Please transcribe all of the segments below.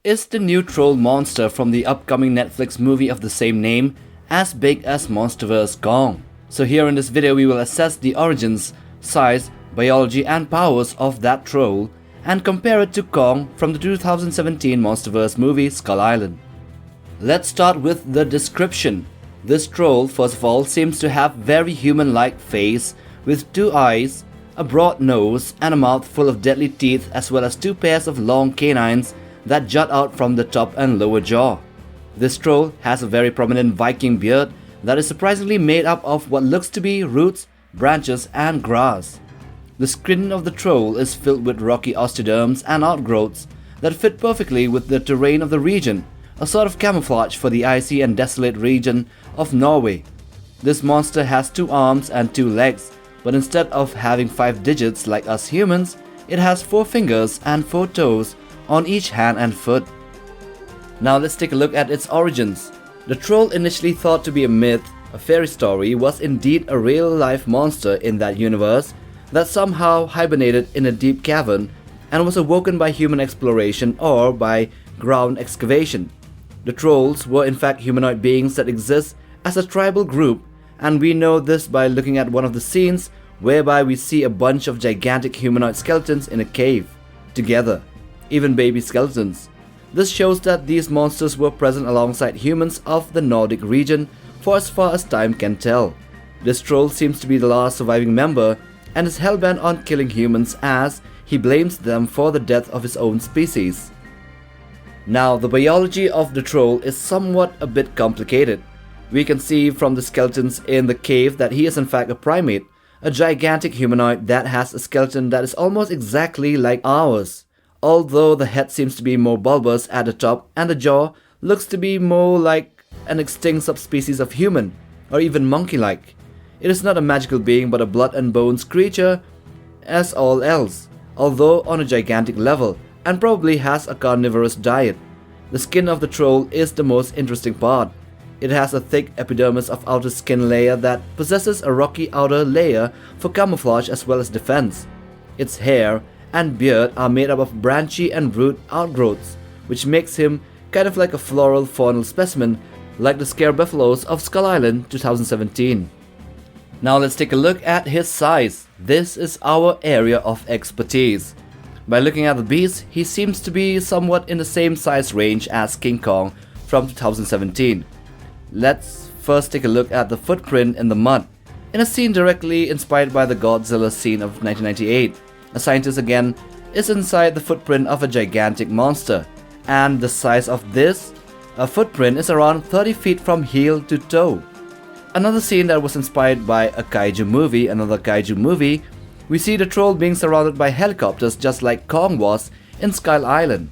Is the new troll monster from the upcoming Netflix movie of the same name as big as Monsterverse Kong? So here in this video we will assess the origins, size, biology and powers of that troll and compare it to Kong from the 2017 Monsterverse movie Skull Island. Let's start with the description. This troll, first of all, seems to have very human-like face with 2 eyes, a broad nose and a mouth full of deadly teeth, as well as 2 pairs of long canines that jut out from the top and lower jaw. This troll has a very prominent Viking beard that is surprisingly made up of what looks to be roots, branches and grass. The skin of the troll is filled with rocky osteoderms and outgrowths that fit perfectly with the terrain of the region, a sort of camouflage for the icy and desolate region of Norway. This monster has 2 arms and 2 legs, but instead of having 5 digits like us humans, it has 4 fingers and 4 toes on each hand and foot. Now let's take a look at its origins. The troll, initially thought to be a myth, a fairy story, was indeed a real-life monster in that universe that somehow hibernated in a deep cavern and was awoken by human exploration or by ground excavation. The trolls were in fact humanoid beings that exist as a tribal group, and we know this by looking at one of the scenes whereby we see a bunch of gigantic humanoid skeletons in a cave together, even baby skeletons. This shows that these monsters were present alongside humans of the Nordic region for as far as time can tell. This troll seems to be the last surviving member and is hellbent on killing humans as he blames them for the death of his own species. Now, the biology of the troll is somewhat a bit complicated. We can see from the skeletons in the cave that he is in fact a primate, a gigantic humanoid that has a skeleton that is almost exactly like ours, although the head seems to be more bulbous at the top and the jaw looks to be more like an extinct subspecies of human, or even monkey-like. It is not a magical being but a blood and bones creature as all else, although on a gigantic level, and probably has a carnivorous diet. The skin of the troll is the most interesting part. It has a thick epidermis of outer skin layer that possesses a rocky outer layer for camouflage as well as defense. Its hair and beard are made up of branchy and root outgrowths, which makes him kind of like a floral faunal specimen like the scare buffaloes of Skull Island 2017. Now let's take a look at his size. This is our area of expertise. By looking at the beast, he seems to be somewhat in the same size range as King Kong from 2017. Let's first take a look at the footprint in the mud. In a scene directly inspired by the Godzilla scene of 1998, a scientist again is inside the footprint of a gigantic monster, and the size of this footprint is around 30 feet from heel to toe. Another scene that was inspired by a another kaiju movie, we see the troll being surrounded by helicopters just like Kong was in Skull Island.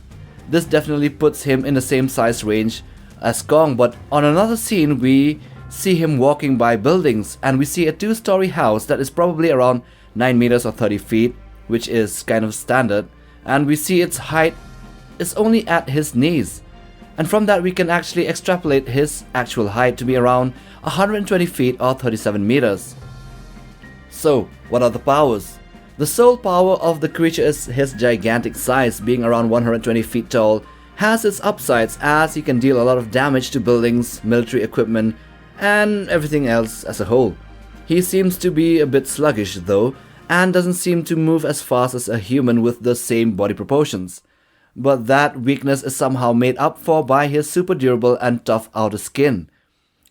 This definitely puts him in the same size range as Kong, but on another scene we see him walking by buildings and we see a 2-story house that is probably around 9 meters or 30 feet, which is kind of standard, and we see its height is only at his knees. And from that we can actually extrapolate his actual height to be around 120 feet or 37 meters. So, what are the powers? The sole power of the creature is his gigantic size, being around 120 feet tall, has its upsides as he can deal a lot of damage to buildings, military equipment, and everything else as a whole. He seems to be a bit sluggish though, and doesn't seem to move as fast as a human with the same body proportions. But that weakness is somehow made up for by his super durable and tough outer skin.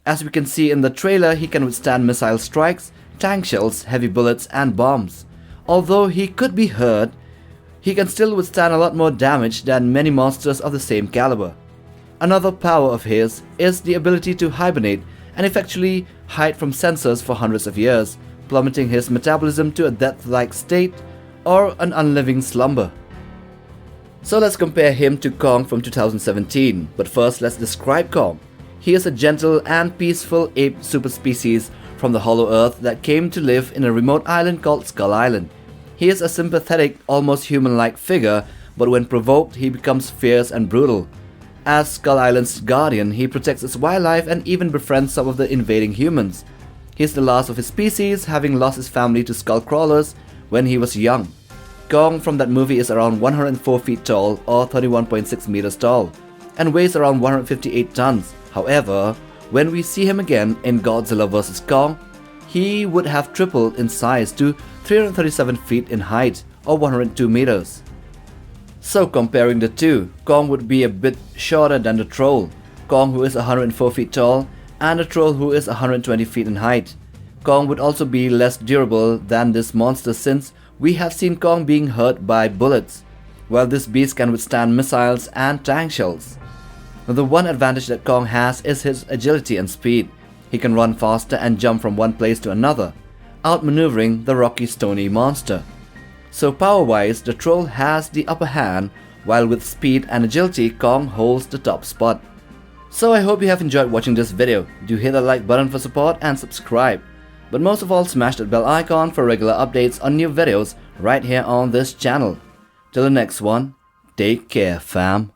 As we can see in the trailer, he can withstand missile strikes, tank shells, heavy bullets and bombs. Although he could be hurt, he can still withstand a lot more damage than many monsters of the same caliber. Another power of his is the ability to hibernate and effectually hide from sensors for hundreds of years, plummeting his metabolism to a death-like state or an unliving slumber. So let's compare him to Kong from 2017, but first let's describe Kong. He is a gentle and peaceful ape superspecies from the Hollow Earth that came to live in a remote island called Skull Island. He is a sympathetic, almost human-like figure, but when provoked he becomes fierce and brutal. As Skull Island's guardian, he protects its wildlife and even befriends some of the invading humans. He is the last of his species, having lost his family to skull crawlers when he was young. Kong from that movie is around 104 feet tall or 31.6 meters tall and weighs around 158 tons. However, when we see him again in Godzilla vs. Kong, he would have tripled in size to 337 feet in height or 102 meters. So comparing the two, Kong would be a bit shorter than the troll, Kong who is 104 feet tall and the troll who is 120 feet in height. Kong would also be less durable than this monster since we have seen Kong being hurt by bullets, while this beast can withstand missiles and tank shells. Now, the one advantage that Kong has is his agility and speed. He can run faster and jump from one place to another, outmaneuvering the rocky stony monster. So power-wise, the troll has the upper hand, while with speed and agility, Kong holds the top spot. So I hope you have enjoyed watching this video. Do hit the like button for support and subscribe. But most of all, smash that bell icon for regular updates on new videos right here on this channel. Till the next one, take care fam.